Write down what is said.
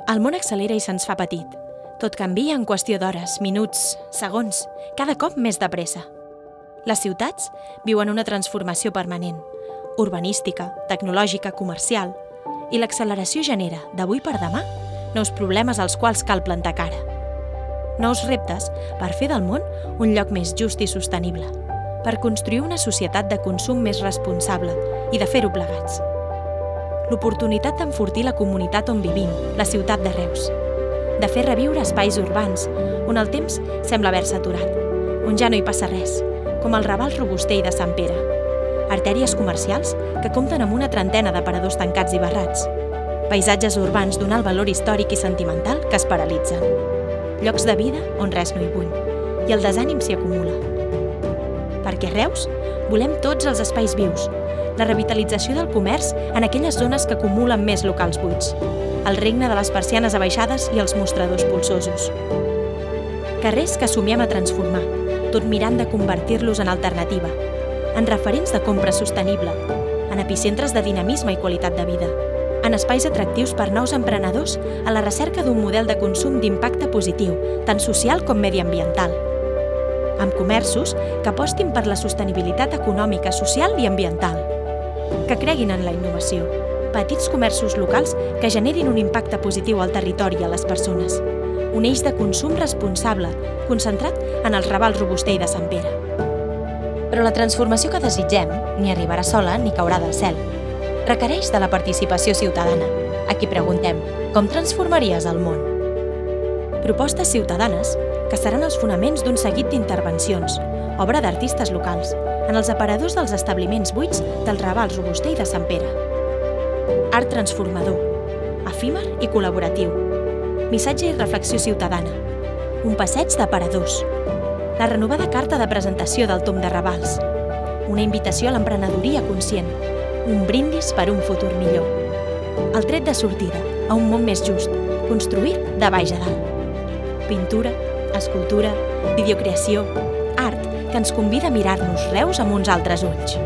El món accelera i se'ns fa petit. Tot canvia en qüestió d'hores, minuts, segons, cada cop més de pressa. Les ciutats viuen una transformació permanent, urbanística, tecnològica, comercial, i l'acceleració genera, d'avui per demà, nous problemes als quals cal plantar cara. Nous reptes per fer del món un lloc més just i sostenible, per construir una societat de consum més responsable i de fer-ho plegats. L'oportunitat d'enfortir la comunitat on vivim, la ciutat de Reus, de fer reviure espais urbans on el temps sembla haver-se aturat, on ja no hi passa res, com el Raval Robuster de Sant Pere, artèries comercials que compten amb una trentena d'aparadors tancats i barrats, paisatges urbans d'un alt valor històric i sentimental que es paralitzen, llocs de vida on res no hi bull, i el desànim s'hi acumula. Perquè a Reus volem tots els espais vius, la revitalització del comerç en aquelles zones que acumulen més locals buits, el regne de les persianes abaixades i els mostradors polsosos. Carrers que somiem a transformar, tot mirant de convertir-los en alternativa, en referents de compra sostenible, en epicentres de dinamisme i qualitat de vida, en espais atractius per nous emprenedors a la recerca d'un model de consum d'impacte positiu, tant social com mediambiental, amb comerços que apostin per la sostenibilitat econòmica, social i ambiental, que creguin en la innovació, petits comerços locals que generin un impacte positiu al territori i a les persones, un eix de consum responsable concentrat en el Raval Robuster de Sant Pere. Però la transformació que desitgem ni arribarà sola ni caurà del cel. Requereix de la participació ciutadana. A qui preguntem, com transformaries el món? Propostes ciutadanes que seran els fonaments d'un seguit d'intervencions, obra d'artistes locals, en els aparadors dels establiments buits del Raval Robuster de Sant Pere. Art transformador, efímer i col·laboratiu, missatge i reflexió ciutadana, un passeig d'aparadors, la renovada carta de presentació del Tom de Ravals, una invitació a l'emprenedoria conscient, un brindis per un futur millor, el tret de sortida a un món més just, construït de baix a dalt. Pintura, escultura, videocreació, art que ens convida a mirar-nos Reus amb uns altres ulls.